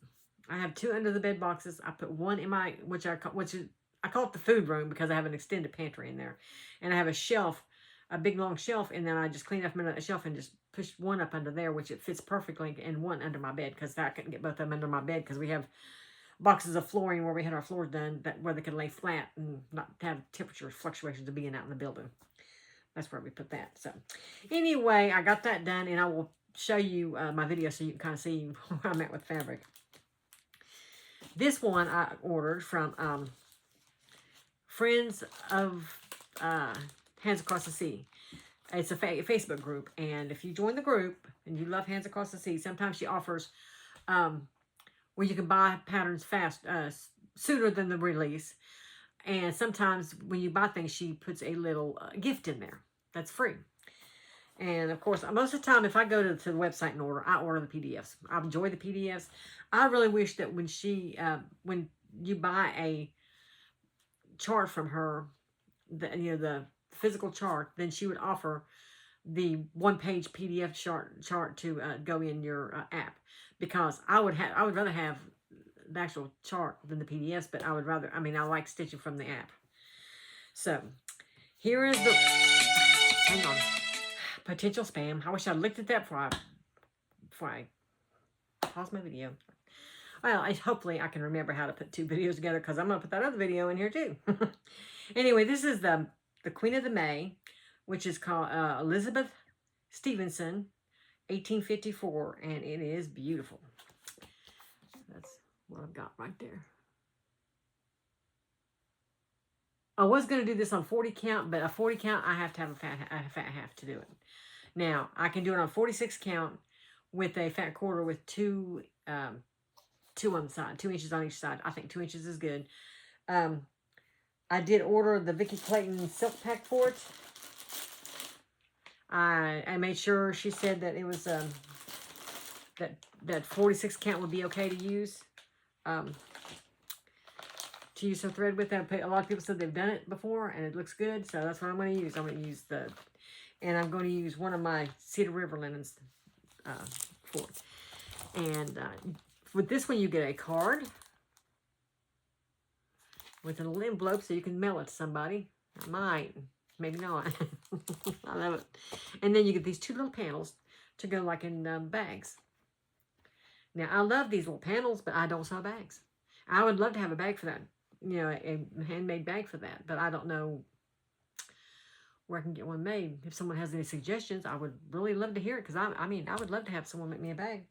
I have 2 under the bed boxes. I put one in my, I call it the food room because I have an extended pantry in there. And I have a shelf, a big long shelf, and then I just cleaned up a shelf and just pushed one up under there, which it fits perfectly, and one under my bed because I couldn't get both of them under my bed because we have boxes of flooring where we had our floors done where they could lay flat and not have temperature fluctuations of being out in the building. That's where we put that. So anyway, I got that done, and I will show you my video so you can kind of see where I'm at with fabric. This one I ordered from Friends of Hands Across the Sea. It's a Facebook group, and if you join the group and you love Hands Across the Sea, sometimes she offers where you can buy patterns sooner than the release. And sometimes when you buy things, she puts a little gift in there that's free. And of course, most of the time, if I go to the website and order, I order the PDFs. I enjoy the PDFs. I really wish that when you buy a chart from her, the physical chart, then she would offer the 1-page PDF chart to go in your app. Because I would rather have the actual chart than the PDFs, but I like stitching from the app. So here is the, hang on, potential spam. I wish I'd looked at that before I before I pause my video. Well, hopefully I can remember how to put 2 videos together, because I'm going to put that other video in here too. Anyway, this is the Queen of the May, which is called Elizabeth Stevenson, 1854, and it is beautiful. That's what I've got right there. I was going to do this on 40 count, but a 40 count, I have to have a fat half to do it. Now, I can do it on 46 count with a fat quarter with 2 on the side, 2 inches on each side. I think 2 inches is good. I did order the Vicki Clayton silk pack for it. I made sure she said that it was that 46 count would be okay to use her thread with. A lot of people said they've done it before and it looks good, so that's what I'm going to use. I'm going to use and I'm going to use one of my Cedar River linens for it. And with this one, you get a card with a little envelope so you can mail it to somebody. I might, maybe not. I love it. And then you get these 2 little panels to go like in bags. Now, I love these little panels, but I don't sell bags. I would love to have a bag for that, you know, a handmade bag for that, but I don't know where I can get one made. If someone has any suggestions, I would really love to hear it, because I mean, I would love to have someone make me a bag.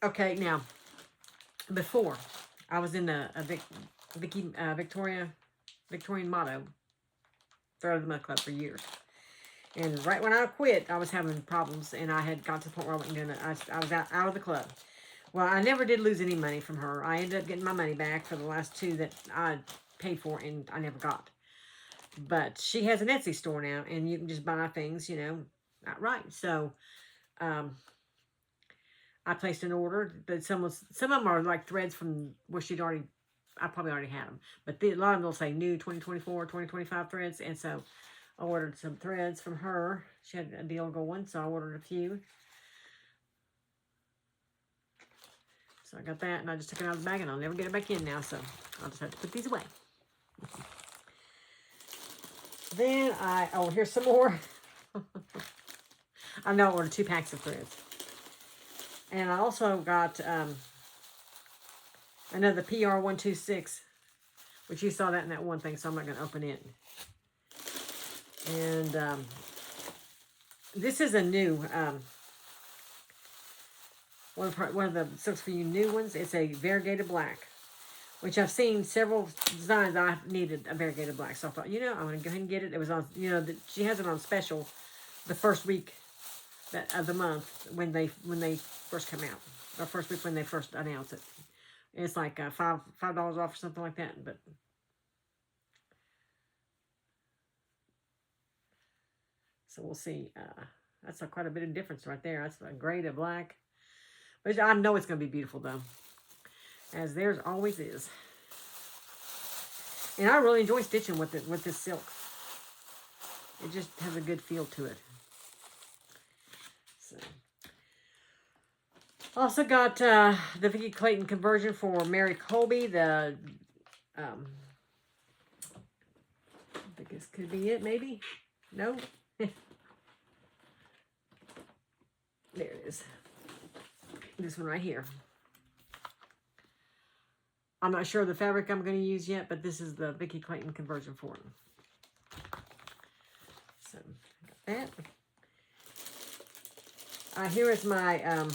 Okay, now, before, I was in a Victorian Motto Thread of the Month Club for years. And right when I quit, I was having problems, and I had got to the point where I wasn't doing it. I was out of the club. Well, I never did lose any money from her. I ended up getting my money back for the last 2 that I paid for, and I never got. But she has an Etsy store now, and you can just buy things, you know, outright. So, I placed an order, but some of them are like threads from where I probably already had them. But a lot of them will say new 2024, 2025 threads. And so I ordered some threads from her. She had a deal going, so I ordered a few. So I got that, and I just took it out of the bag, and I'll never get it back in now. So I'll just have to put these away. Then oh, here's some more. I know I ordered 2 packs of threads. And I also got another PR126, which you saw that in that one thing, so I'm not going to open it. And this is a new, one of the Silks For You new ones. It's a variegated black, which I've seen several designs. I needed a variegated black, so I thought, you know, I'm going to go ahead and get it. It was on, you know, she has it on special the first week of the month when they first come out, or first week when they first announce it. It's like $5 off or something like that. But so we'll see. That's quite a bit of difference right there. That's a gray to black. But I know it's going to be beautiful though, as theirs always is. And I really enjoy stitching with this silk. It just has a good feel to it. So, also got the Vicki Clayton conversion for Mary Colby. I think this could be it, maybe. No. There it is. This one right here. I'm not sure of the fabric I'm going to use yet, but this is the Vicki Clayton conversion for it. So, got that. Here is my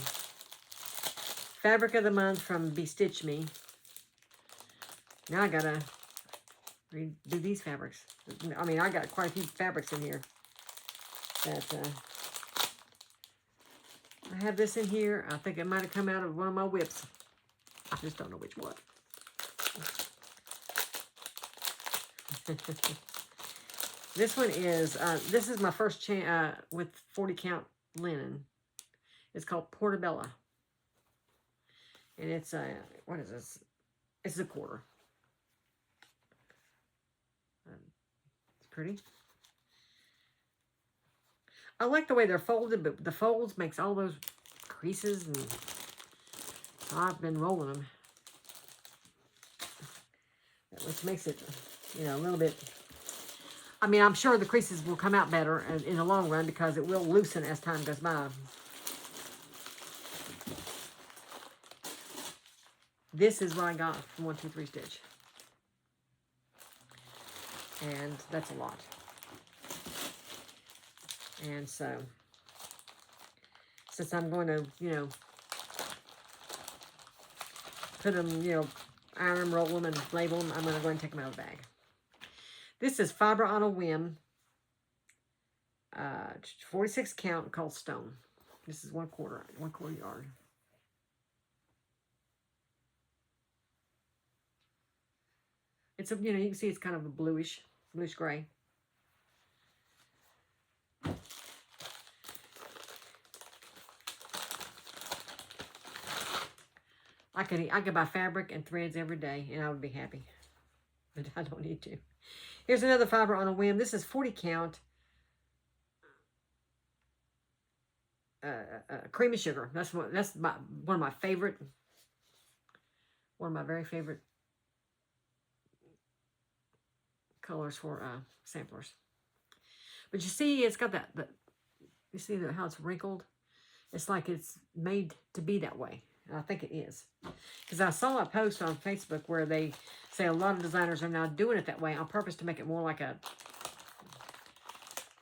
fabric of the month from Bestitch Me. Now I gotta redo these fabrics. I mean, I got quite a few fabrics in here. That I have this in here. I think it might have come out of one of my WIPS. I just don't know which one. This one is, this is my first with 40 count linen. It's called Portobello. And it's a, what is this? It's a quarter. It's pretty. I like the way they're folded, but the folds makes all those creases, and so I've been rolling them. Which makes it, you know, a little bit, I mean, I'm sure the creases will come out better in the long run because it will loosen as time goes by. This is what I got from 1, 2, 3 Stitch. And that's a lot. And so, since I'm going to, you know, put them, you know, iron them, roll them, and label them, I'm going to go ahead and take them out of the bag. This is Fiber on a Whim. 46 count called Stone. This is 1/4 yard. It's a, you know, you can see it's kind of a bluish gray. I could buy fabric and threads every day, and I would be happy. But I don't need to. Here's another Fiber on a Whim. This is 40 count. Cream and Sugar. That's one of my favorite. One of my very favorite colors for samplers. But you see, it's got that. You see how it's wrinkled? It's like it's made to be that way. And I think it is. Because I saw a post on Facebook where they say a lot of designers are now doing it that way on purpose to make it more like a,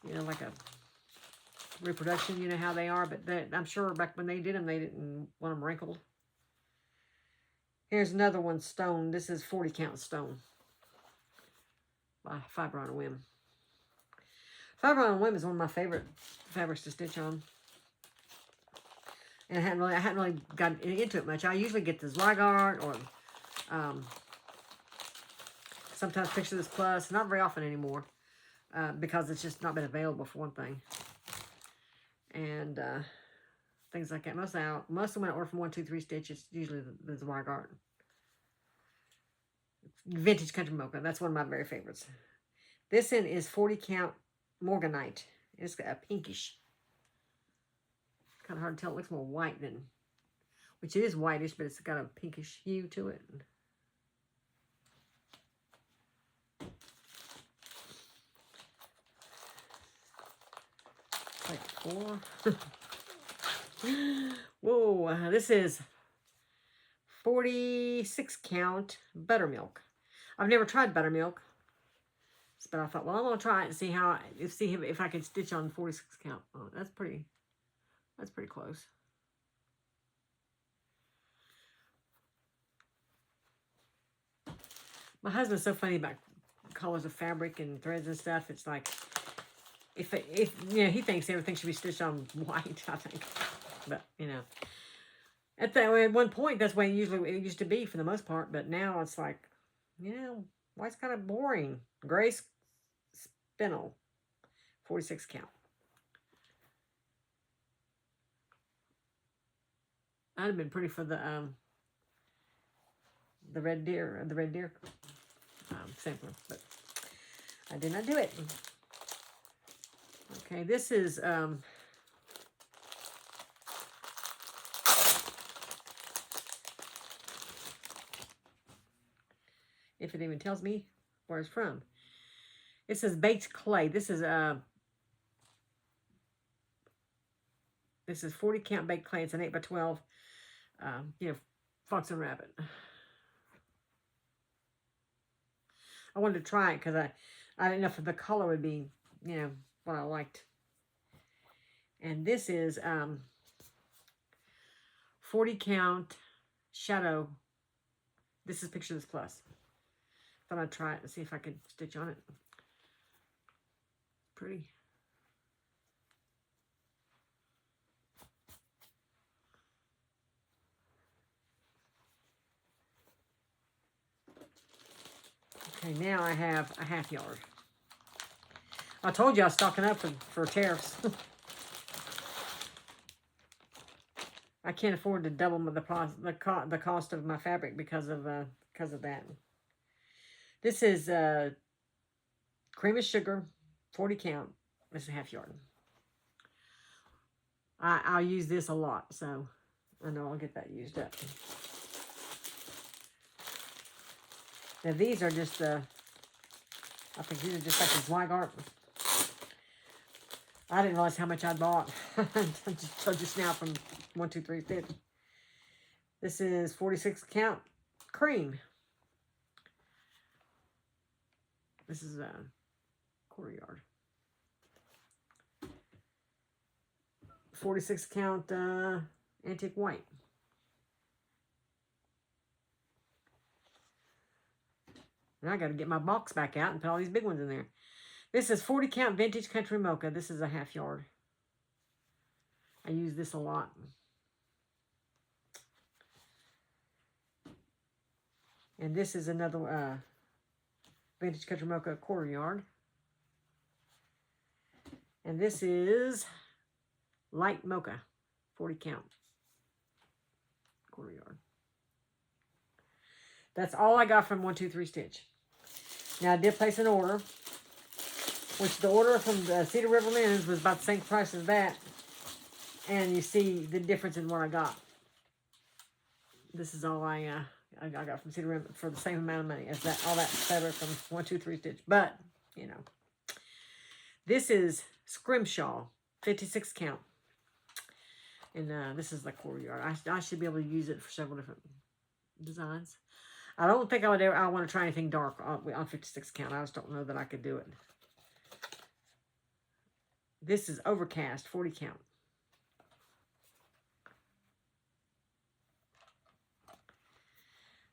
you know, like a reproduction, you know how they are. But I'm sure back when they did them, they didn't want them wrinkled. Here's another one, Stone. This is 40 count Stone by Fiber on a Whim. Fiber on a Whim is one of my favorite fabrics to stitch on. And I hadn't really gotten into it much. I usually get the Zweigart or sometimes Picture This Plus. Not very often anymore because it's just not been available for one thing. And things like that. Mostly when I order from 1, 2, 3 Stitch, it's usually the Zweigart. Vintage Country Mocha. That's one of my very favorites. This one is 40 count Morganite. It's got a pinkish. Kind of hard to tell. It looks more white than, which it is whitish, but it's got a pinkish hue to it. Like 4. Whoa, this is 46 count buttermilk. I've never tried buttermilk, but I thought, well, I'm gonna try it and see if I can stitch on 46 count. Oh, that's pretty close. My husband's so funny about colors of fabric and threads and stuff. It's like, if you know, he thinks everything should be stitched on white, I think. But, you know, at one point, that's the way it used to be for the most part. But now it's like, you know, white's kind of boring. Gray spindle, 46 count. I'd have been pretty for the red deer sampler, but I did not do it. Okay, this is if it even tells me where it's from. It says baked clay. This is 40 count baked clay. It's an 8 by 12. You know, fox and rabbit. I wanted to try it because I didn't know if the color would be, you know, what I liked. And this is 40 count shadow. This is Picture This Plus. Thought I'd try it and see if I could stitch on it. Pretty. Okay, now I have a 1/2 yard. I told you I was stocking up for tariffs. I can't afford to double the cost of my fabric because of that. This is Cream and Sugar, 40 count. This is a 1/2 yard. I'll use this a lot, so I know I'll get that used up. Now these are just I think these are just like the Zweigart. I didn't realize how much I bought until just now from 1, 2, 3 Stitch. This is 46 count cream. This is a quarter yard. 46 count antique white. Now I got to get my box back out and put all these big ones in there. This is 40 count vintage country mocha. This is a half yard. I use this a lot. And this is another vintage country mocha quarter yard. And this is light mocha, 40 count, quarter yard. That's all I got from 123 Stitch. Now I did place an order, which the order from the Cedar River Linens was about the same price as that. And you see the difference in what I got. This is all I got from Cedar River for the same amount of money as that, all that fabric from 123 Stitch. But, you know, this is Scrimshaw, 56 count. And this is the quarter yard. I should be able to use it for several different designs. I don't think I want to try anything dark on 56 count. I just don't know that I could do it. This is Overcast, 40 count.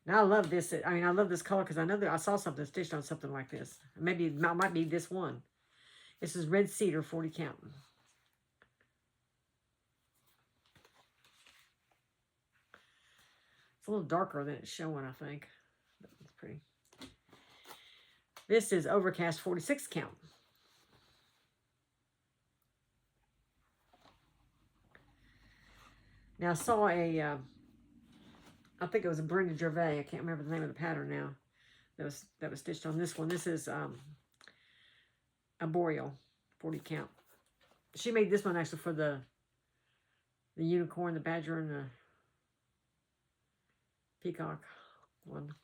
Now I love this. I mean, I love this color because I know that I saw something stitched on something like this. Maybe it might be this one. This is Red Cedar, 40 count. It's a little darker than it's showing, I think. But it's pretty. This is Overcast, 46 count. Now I saw a, I think it was a Brenda Gervais. I can't remember the name of the pattern now. That was stitched on this one. This is a Boreal, 40 count. She made this one actually for the unicorn, the badger, and the peacock one.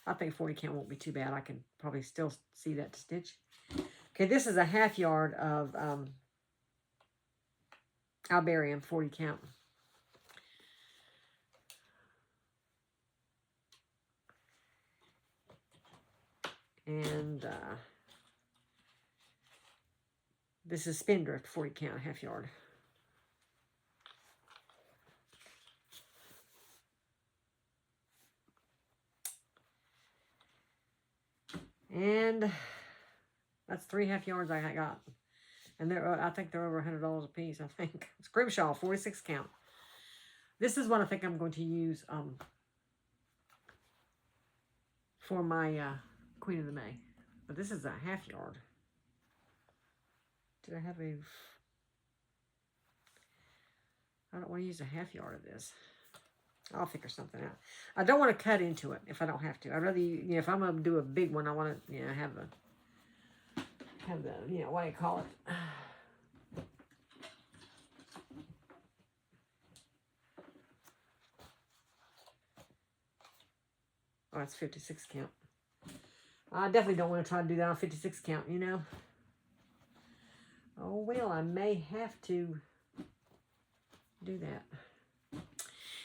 I think 40 count won't be too bad. I can probably still see that to stitch. Okay, this is a half yard of Albarium, 40 count. And this is Spindrift, 40 count, half yard. And that's 3 half yards I got. And they're, I think they're over $100 a piece, I think. Scrimshaw, 46 count. This is what I think I'm going to use for my Queen of the May. But this is a half yard. Did I have a... I don't want to use a half yard of this. I'll figure something out. I don't want to cut into it if I don't have to. I'd rather, you know, if I'm going to do a big one, I want to, you know, have the, you know, what do you call it? Oh, it's 56 count. I definitely don't want to try to do that on 56 count, you know. Oh, well, I may have to do that.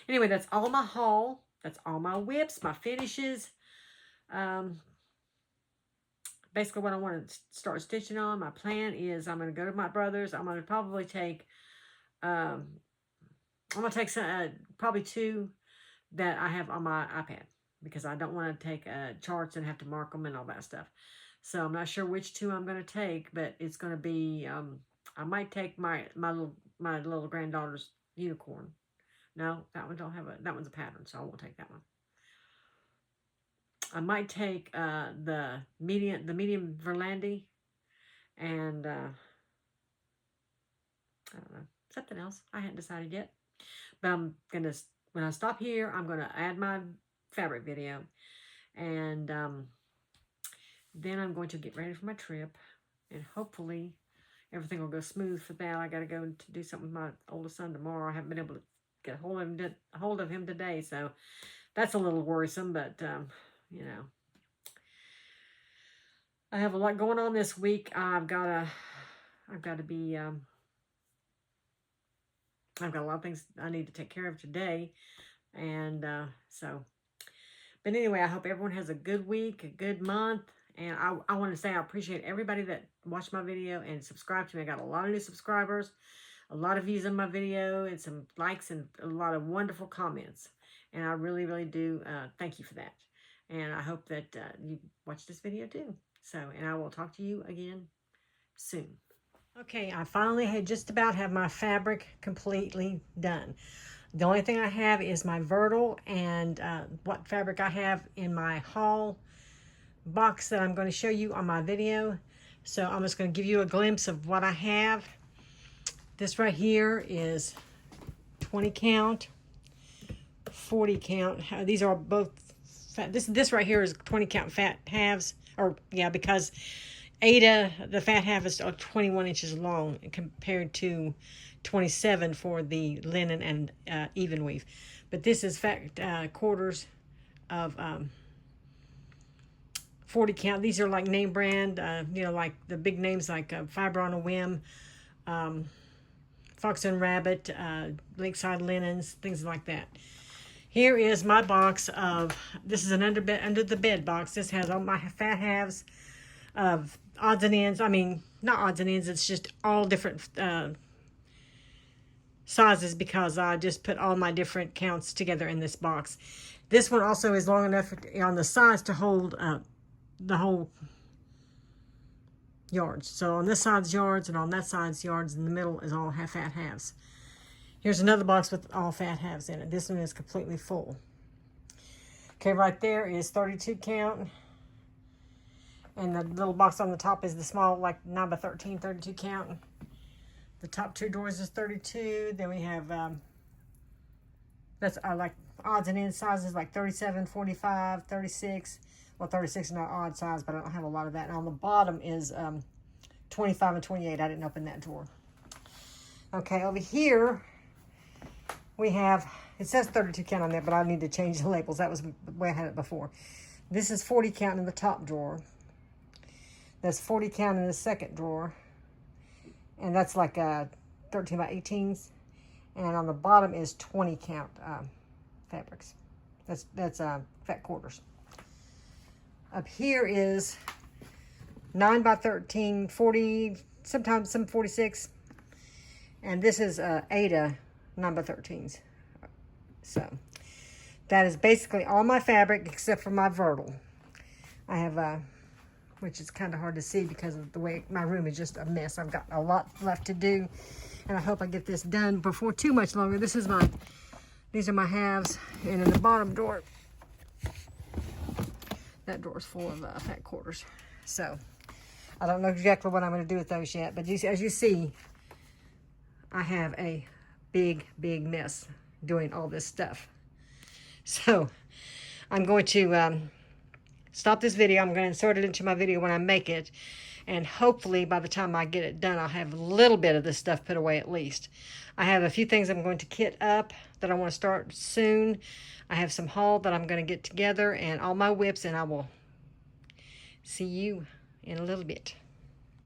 Anyway, that's all my haul. That's all my WIPs, my finishes. Basically what I want to start stitching on. My plan is I'm going to go to my brother's. I'm going to probably take, some, probably 2 that I have on my iPad. Because I don't want to take charts and have to mark them and all that stuff. So I'm not sure which 2 I'm going to take, but it's going to be, I might take my little granddaughter's unicorn. No, that one don't have that one's a pattern, so I won't take that one. I might take the medium Verlandi, and I don't know, something else. I hadn't decided yet. But I'm gonna, when I stop here, I'm gonna add my fabric video, and then I'm going to get ready for my trip, and hopefully everything will go smooth for that. I got to go to do something with my oldest son tomorrow. I haven't been able to get hold of him today, so that's a little worrisome, but you know, I have a lot going on this week. I've got to be I've got a lot of things I need to take care of today. And but anyway, I hope everyone has a good week, a good month. And I want to say I appreciate everybody that watched my video and subscribed to me. I got a lot of new subscribers, a lot of views on my video, and some likes and a lot of wonderful comments. And I really, really do thank you for that. And I hope that you watch this video too. So, and I will talk to you again soon. Okay, I finally had just about have my fabric completely done. The only thing I have is my vertical and what fabric I have in my haul box that I'm going to show you on my video. So I'm just going to give you a glimpse of what I have. This right here is 20 count, 40 count. These are both fat. This right here is 20 count fat halves, or yeah, because Ada, the fat half is 21 inches long compared to 27 for the linen and even weave. But this is fat quarters of 40 count. These are like name brand, you know, like the big names like Fiber on a Whim, Fox and Rabbit, Lakeside Linens, things like that. Here is my box of, this is an under the bed box. This has all my fat halves of odds and ends. I mean, not odds and ends, it's just all different sizes because I just put all my different counts together in this box. This one also is long enough on the sides to hold the whole yards. So on this side's yards and on that side's yards, in the middle is all fat halves. Here's another box with all fat halves in it. This one is completely full. Okay, right there is 32 count. And the little box on the top is the small, like 9 by 13, 32 count. The top two drawers is 32. Then we have, that's like odds and ends sizes, like 37, 45, 36. Well, 36 is not odd size, but I don't have a lot of that. And on the bottom is 25 and 28. I didn't open that drawer. Okay, over here we have, it says 32 count on there, but I need to change the labels. That was the way I had it before. This is 40 count in the top drawer. That's 40 count in the second drawer. And that's like 13 by 18s. And on the bottom is 20 count fabrics. That's fat quarters. Up here is 9 by 13, 40, sometimes some 46. And this is Ada 9 by 13s. So that is basically all my fabric except for my vertical. I have, which is kind of hard to see because of the way my room is just a mess. I've got a lot left to do. And I hope I get this done before too much longer. These are my halves. And in the bottom drawer, that drawer is full of fat quarters. So I don't know exactly what I'm going to do with those yet. But as you see, I have a big, big mess doing all this stuff. So I'm going to stop this video. I'm going to insert it into my video when I make it. And hopefully by the time I get it done, I'll have a little bit of this stuff put away at least. I have a few things I'm going to kit up that I want to start soon. I have some haul that I'm going to get together and all my WIPS, and I will see you in a little bit.